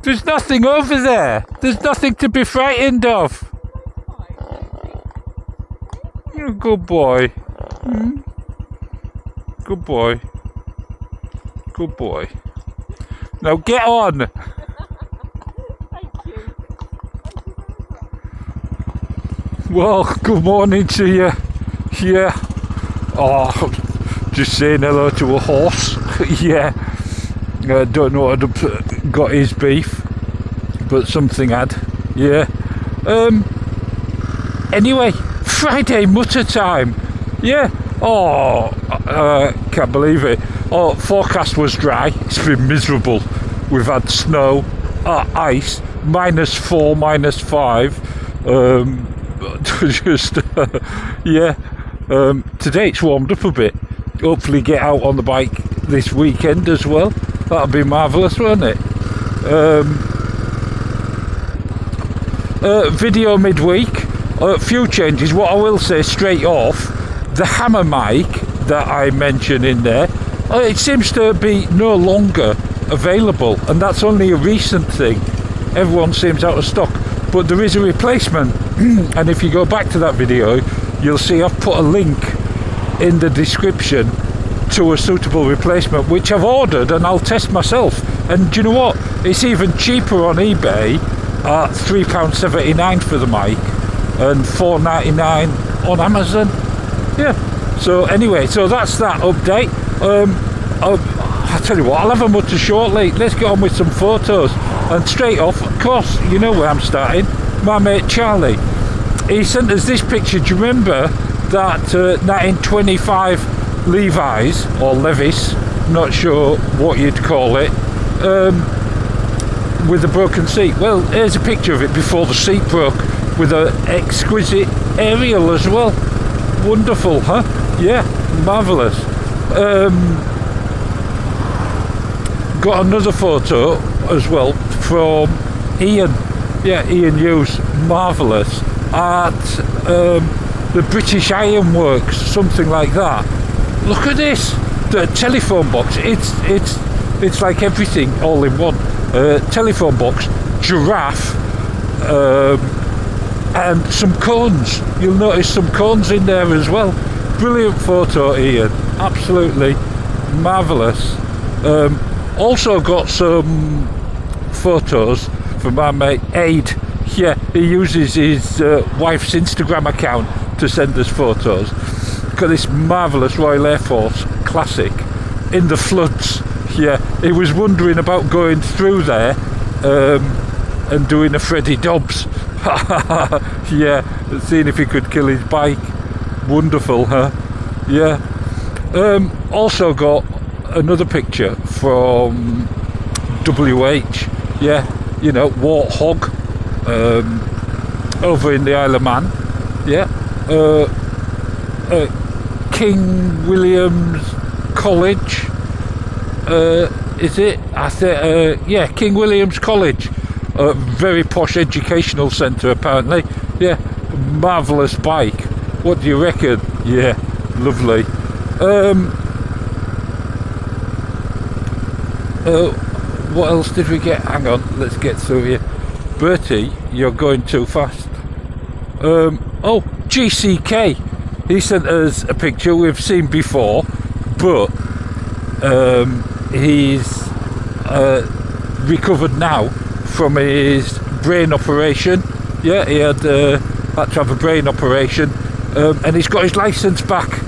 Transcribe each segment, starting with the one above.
There's nothing over there. There's nothing to be frightened of. You're a good boy. Good boy. Good boy. Now get on. Thank you. Well, good morning to you. Yeah. Oh, just saying hello to a horse. Yeah. I don't know what had got his beef, but something had. Yeah. Anyway, Friday Mutter time. Yeah. Oh, can't believe it. Oh, forecast was dry. It's been miserable. We've had snow, ice, -4, -5. Just yeah. Today it's warmed up a bit. Hopefully get out on the bike this weekend as well. That'll be marvellous, won't it? Video midweek. A few changes. What I will say straight off, the hammer mic that I mentioned in there, it seems to be no longer available, and that's only a recent thing. Everyone seems out of stock, but there is a replacement. And if you go back to that video, you'll see I've put a link in the description to a suitable replacement, which I've ordered and I'll test myself. And do you know what? It's even cheaper on eBay at £3.79 for the mic and £4.99 on Amazon. Yeah. So anyway, so that's that update. I'll tell you what, I'll have a Mutter shortly. Let's get on with some photos. And straight off, of course, you know where I'm starting. My mate Charlie. He sent us this picture. Do you remember that 1925 Levi's, or Levis, not sure what you'd call it, with a broken seat? Well, here's a picture of it before the seat broke, with an exquisite aerial as well. Wonderful, huh? Yeah, marvellous. Got another photo as well from Ian. Yeah, Ian Hughes, marvellous, at the British Iron Works, something like that. Look at this, the telephone box. It's like everything all in one. Telephone box, giraffe, and some cones. You'll notice some cones in there as well. Brilliant photo, Ian. Absolutely marvellous. Also got some photos from my mate Aid. Yeah, he uses his wife's Instagram account to send us photos. Got this marvellous Royal Air Force classic in the floods. Yeah, he was wondering about going through there and doing a Freddie Dobbs. Yeah, seeing if he could kill his bike. Wonderful, huh? Yeah. Also got another picture from WH. Yeah, you know, Warthog, over in the Isle of Man. Yeah. King William's College. Is it? I think. Yeah, King William's College. Very posh educational centre, apparently. Yeah, marvellous bike. What do you reckon? Yeah, lovely. What else did we get? Hang on, let's get through here. Bertie, you're going too fast. Oh, GCK. He sent us a picture we've seen before, but he's recovered now from his brain operation. Yeah, he had to have a brain operation, and he's got his licence back.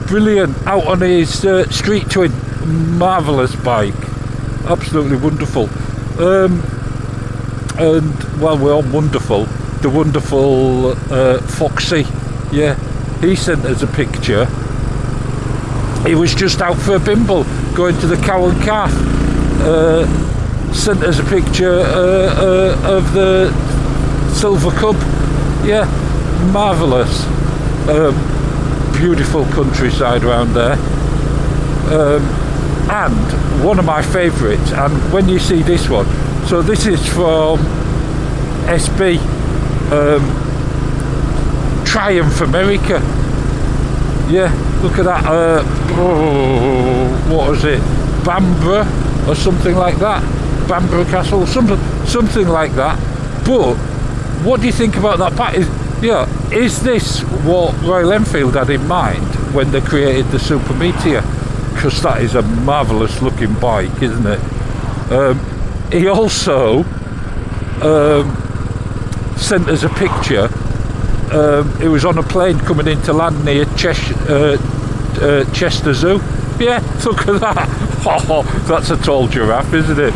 Brilliant. Out on his street twin. Marvellous bike. Absolutely wonderful. And while we're on wonderful, the wonderful Foxy, yeah, he sent us a picture. He was just out for a bimble, going to the Cow and Calf. Sent us a picture of the Silver Cub. Yeah, marvellous. Beautiful countryside around there. And one of my favourites, and when you see this one, so this is from SB, Triumph America. Yeah, look at that. What was it? Bamborough or something like that. Bamborough Castle, something something like that. But what do you think about that bike? Is this what Royal Enfield had in mind when they created the Super Meteor? Because that is a marvellous looking bike, isn't it? He also sent us a picture. It was on a plane coming into land near Chester Zoo. Yeah, look at that. Oh, that's a tall giraffe, isn't it?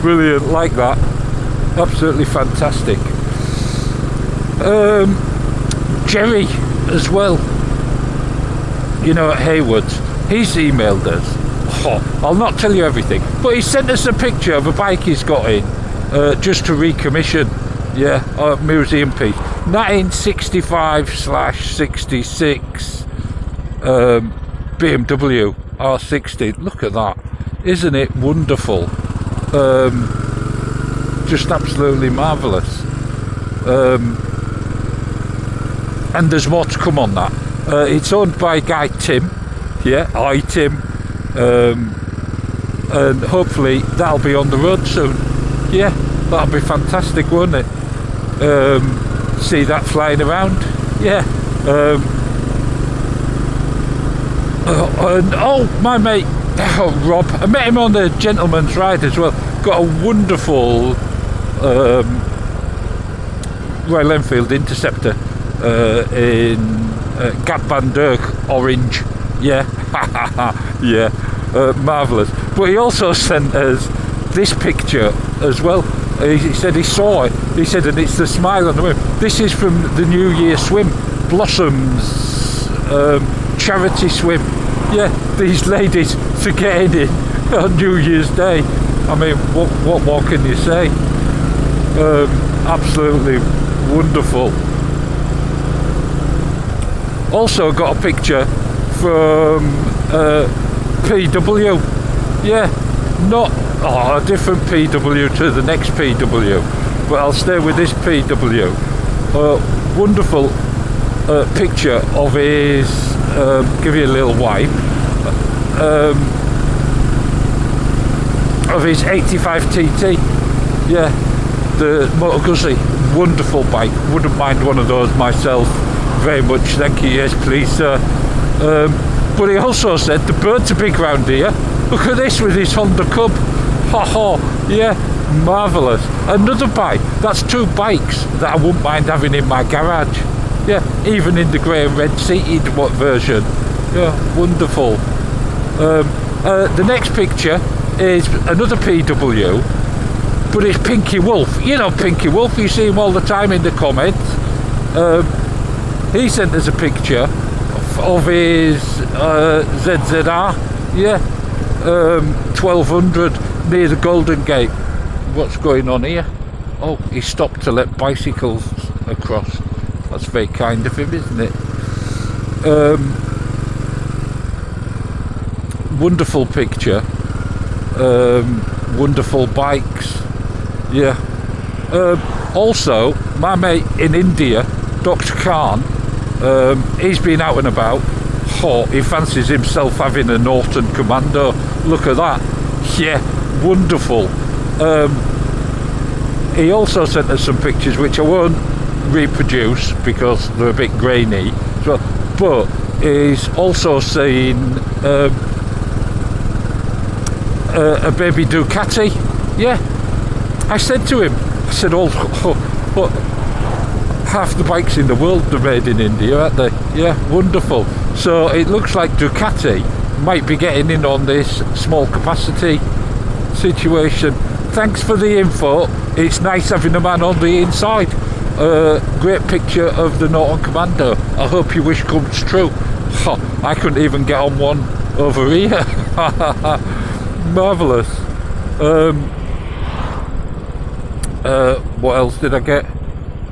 Brilliant, like that. Absolutely fantastic. Jerry as well, you know, at Haywards, he's emailed us. I'll not tell you everything, but he sent us a picture of a bike he's got in just to recommission. Yeah, museum piece, 1965/66 BMW R60. Look at that, isn't it wonderful? Just absolutely marvellous. And there's more to come on that. It's owned by guy Tim. Yeah, hi Tim. And hopefully that'll be on the road soon. Yeah, that'll be fantastic, won't it? See that flying around. Yeah. And my mate Rob, I met him on the Gentleman's Ride as well. Got a wonderful Royal Enfield Interceptor in Gap Van Dirk orange. Yeah. Yeah, marvellous. But he also sent us this picture as well. He said he saw it. He said, and it's the smile on the moon. This is from the New Year swim, Blossoms charity swim. Yeah, these ladies are getting in on New Year's Day. I mean, what more can you say? Absolutely wonderful. Also got a picture from PW. Yeah, not a different PW to the next PW, but I'll stay with this PW. Wonderful picture of his, give you a little wipe, of his 85 TT. Yeah, the Motor Guzzi, wonderful bike. Wouldn't mind one of those myself very much, thank you. Yes please sir. But he also said the birds are big round here. Look at this with his Honda Cub. Yeah, marvellous. Another bike. That's two bikes that I wouldn't mind having in my garage. Yeah, even in the grey and red seated version. Yeah, wonderful. The next picture is another PW, but it's Pinky Wolf. You know Pinky Wolf, you see him all the time in the comments. He sent us a picture of his ZZR. Yeah, 1200 near the Golden Gate. What's going on here? Oh, he stopped to let bicycles across. That's very kind of him, isn't it? Wonderful picture. Wonderful bikes. Yeah. Also, my mate in India, Dr. Khan, he's been out and about. He fancies himself having a Norton Commando. Look at that. Yeah, wonderful. He also sent us some pictures which I won't reproduce because they're a bit grainy. But he's also seen a baby Ducati. Yeah. I said to him, but half the bikes in the world are made in India, aren't they? Yeah, wonderful. So it looks like Ducati might be getting in on this small capacity situation. Thanks for the info. It's nice having a man on the inside. Great picture of the Norton Commando. I hope your wish comes true. I couldn't even get on one over here. Marvellous. What else did I get?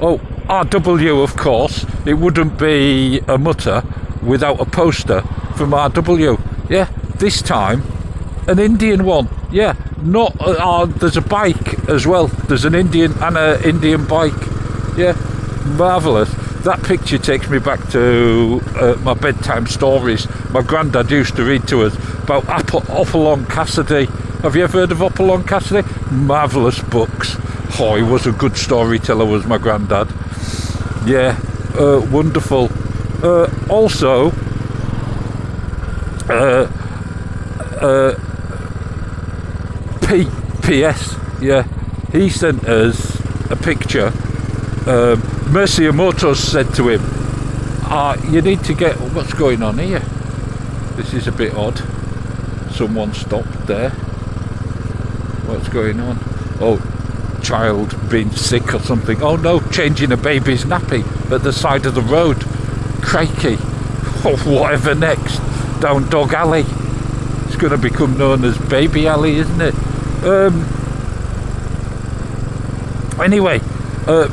Oh, RW, of course. It wouldn't be a Mutter without a poster from RW. Yeah, this time an Indian one. Yeah, not there's a bike as well. There's an Indian and an Indian bike. Yeah, marvellous. That picture takes me back to my bedtime stories. My granddad used to read to us about Hopalong Cassidy. Have you ever heard of Hopalong Cassidy? Marvellous books. Oh, he was a good storyteller, was my granddad. Yeah, wonderful. Also, P.S. Yeah, he sent us a picture. Mercia Motors said to him, you need to get... What's going on here? This is a bit odd. Someone stopped there. What's going on? Oh, child being sick or something. Oh no, changing a baby's nappy at the side of the road. Crikey. Oh, whatever next. Down Dog Alley. It's going to become known as Baby Alley, isn't it? Anyway,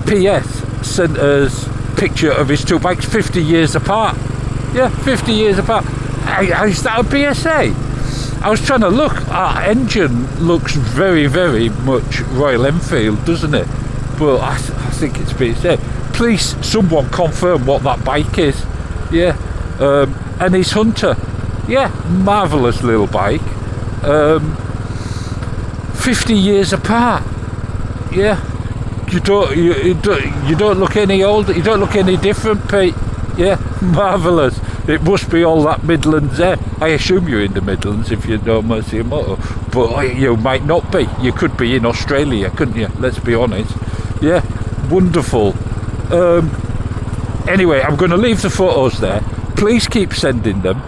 P.S. sent us a picture of his two bikes 50 years apart. Yeah, 50 years apart. Is that a PSA? I was trying to look. Our engine looks very, very much Royal Enfield, doesn't it? But I think it's PSA. Please, someone confirm what that bike is. Yeah. And his Hunter. Yeah, marvellous little bike. 50 years apart. Yeah. You don't look any older. You don't look any different, Pete. Yeah, marvellous. It must be all that Midlands there. I assume you're in the Midlands if you know Mercia Motor, but you might not be. You could be in Australia, couldn't you? Let's be honest. Yeah, wonderful. Anyway, I'm going to leave the photos there. Please keep sending them.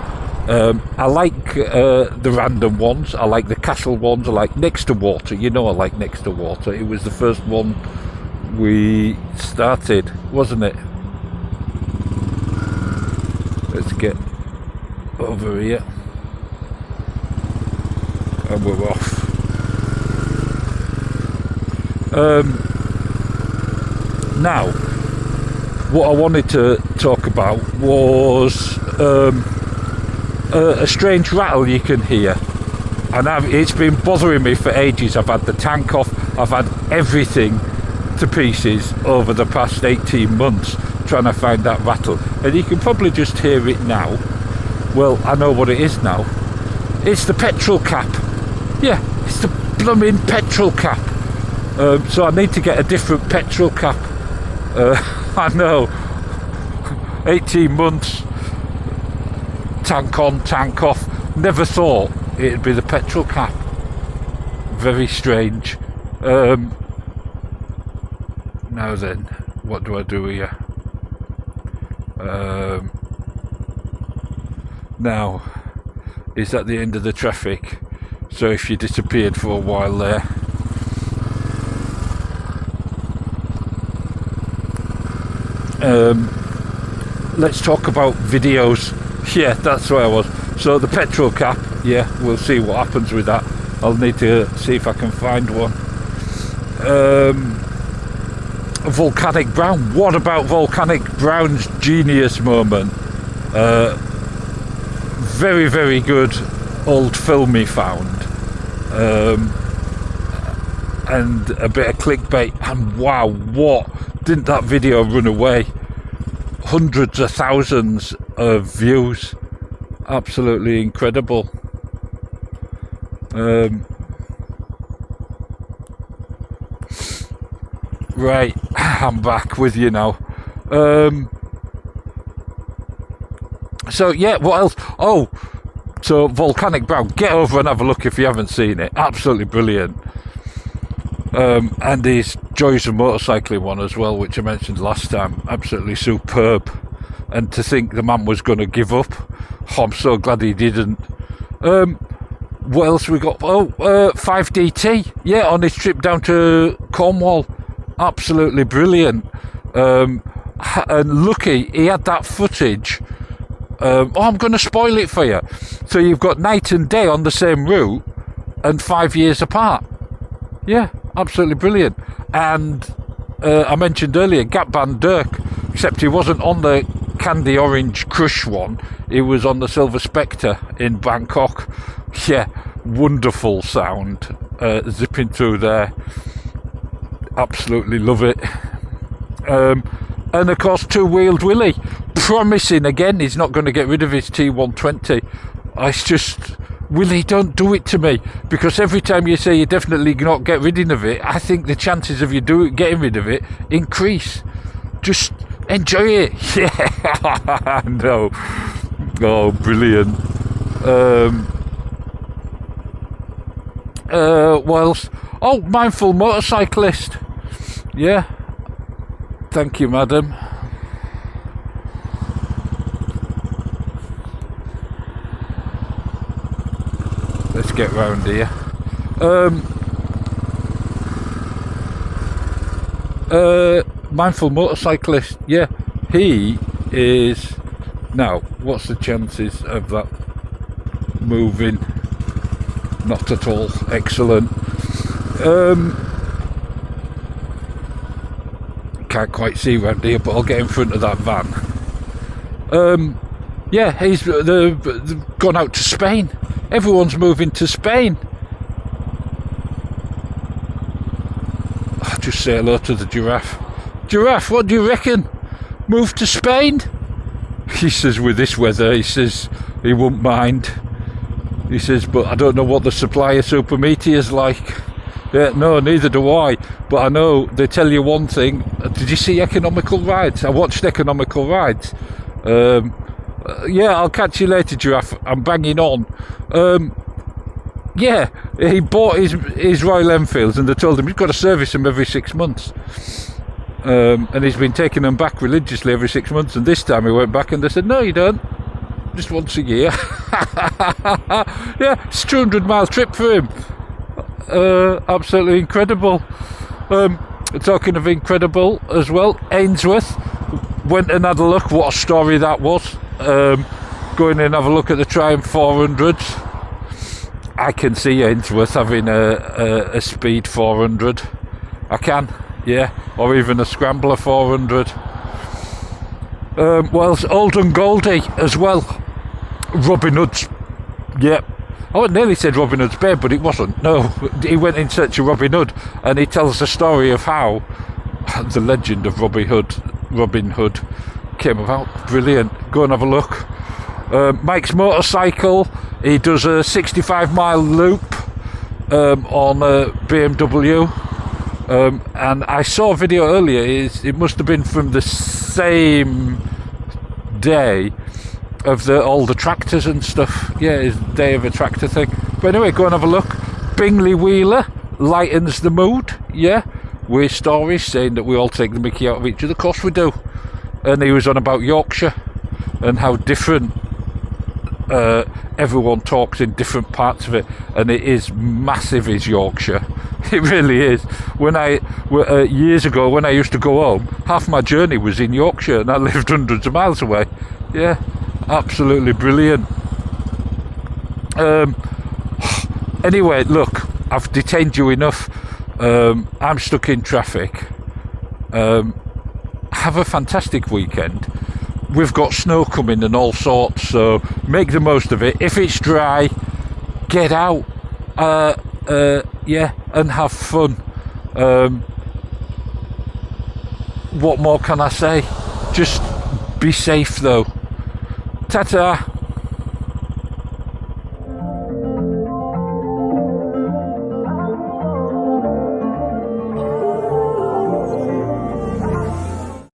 I like the random ones. I like the castle ones. I like next to water. You know I like next to water. It was the first one we started, wasn't it? Let's get over here. And we're off. Now, what I wanted to talk about was a strange rattle you can hear, and it's been bothering me for ages. I've had the tank off, I've had everything to pieces over the past 18 months trying to find that rattle, and you can probably just hear it now. Well, I know what it is now. It's the petrol cap. Yeah, it's the blooming petrol cap. So I need to get a different petrol cap. I know, 18 months, tank on, tank off. Never thought it'd be the petrol cap. Very strange. Now then, what do I do here? Now, is that the end of the traffic? So if you disappeared for a while there. Let's talk about videos. Yeah, that's where I was. So the petrol cap, yeah, we'll see what happens with that. I'll need to see if I can find one. Volcanic Brown. What about Volcanic Brown's genius moment? Very, very good old film he found. And a bit of clickbait, and wow, what didn't that video run away? Hundreds of thousands of views. Absolutely incredible. Right, I'm back with you now. So yeah, what else? Oh, so Volcanic Brown, get over and have a look if you haven't seen it. Absolutely brilliant. And his Joys of Motorcycling one as well, which I mentioned last time. Absolutely superb. And to think the man was going to give up. Oh, I'm so glad he didn't. What else we got? Oh, 5DT. Yeah, on his trip down to Cornwall. Absolutely brilliant. And lucky he had that footage. I'm going to spoil it for you. So you've got night and day on the same route and 5 years apart. Yeah, absolutely brilliant. And I mentioned earlier Gap Band Dirk, except he wasn't on the Candy Orange Crush one. He was on the Silver Spectre in Bangkok. Yeah, wonderful sound. Zipping through there. Absolutely love it. And of course, Two-Wheeled Willie, promising again he's not going to get rid of his T120. It's just Willie, don't do it to me, because every time you say you're definitely not get rid of it, I think the chances of you getting rid of it increase. Just enjoy it. Yeah, no. Oh, brilliant. What else? Oh, mindful motorcyclist. Yeah. Thank you, madam. Let's get round here. Mindful motorcyclist. Yeah, he is. Now, what's the chances of that moving? Not at all. Excellent. Can't quite see round here, but I'll get in front of that van. Yeah, he's they've gone out to Spain. Everyone's moving to Spain. I'll just say hello to the giraffe. Giraffe, what do you reckon? Move to Spain? He says, with this weather, he says he won't mind. He says, but I don't know what the supply of super meaty is like. Yeah, no, neither do I. But I know they tell you one thing. Did you see Economical Rides? I watched Economical Rides. Yeah, I'll catch you later, Giraffe. I'm banging on. Yeah, he bought his Royal Enfields and they told him he's got to service them every 6 months. And he's been taking them back religiously every 6 months. And this time he went back and they said, no, you don't. Just once a year. Yeah, it's a 200-mile trip for him. Absolutely incredible. Talking of incredible as well, Ainsworth went and had a look. What a story that was. Go in and have a look at the Triumph 400s. I can see Ainsworth having a speed 400. I can, yeah, or even a scrambler 400. Well, old n-Goldie as well. Robin Hood's, yeah. I nearly said Robin Hood's babe, but it wasn't. No, he went in search of Robin Hood, and he tells the story of how the legend of Robin Hood came about. Brilliant. Go and have a look. Mike's motorcycle. He does a 65-mile loop on a BMW. And I saw a video earlier. It must have been from the same day of all the tractors and stuff. Yeah, it's day of a tractor thing. But anyway, go and have a look. Bingley Wheeler lightens the mood. Yeah, with stories saying that we all take the mickey out of each other. Of course we do. And he was on about Yorkshire and how different everyone talks in different parts of it, and it is massive, is Yorkshire. It really is. When years ago, when I used to go home, half my journey was in Yorkshire, and I lived hundreds of miles away. Yeah, absolutely brilliant. Anyway, look, I've detained you enough. I'm stuck in traffic. Have a fantastic weekend. We've got snow coming and all sorts, so make the most of it. If it's dry, get out, yeah, and have fun. What more can I say? Just be safe though. Ta-ta.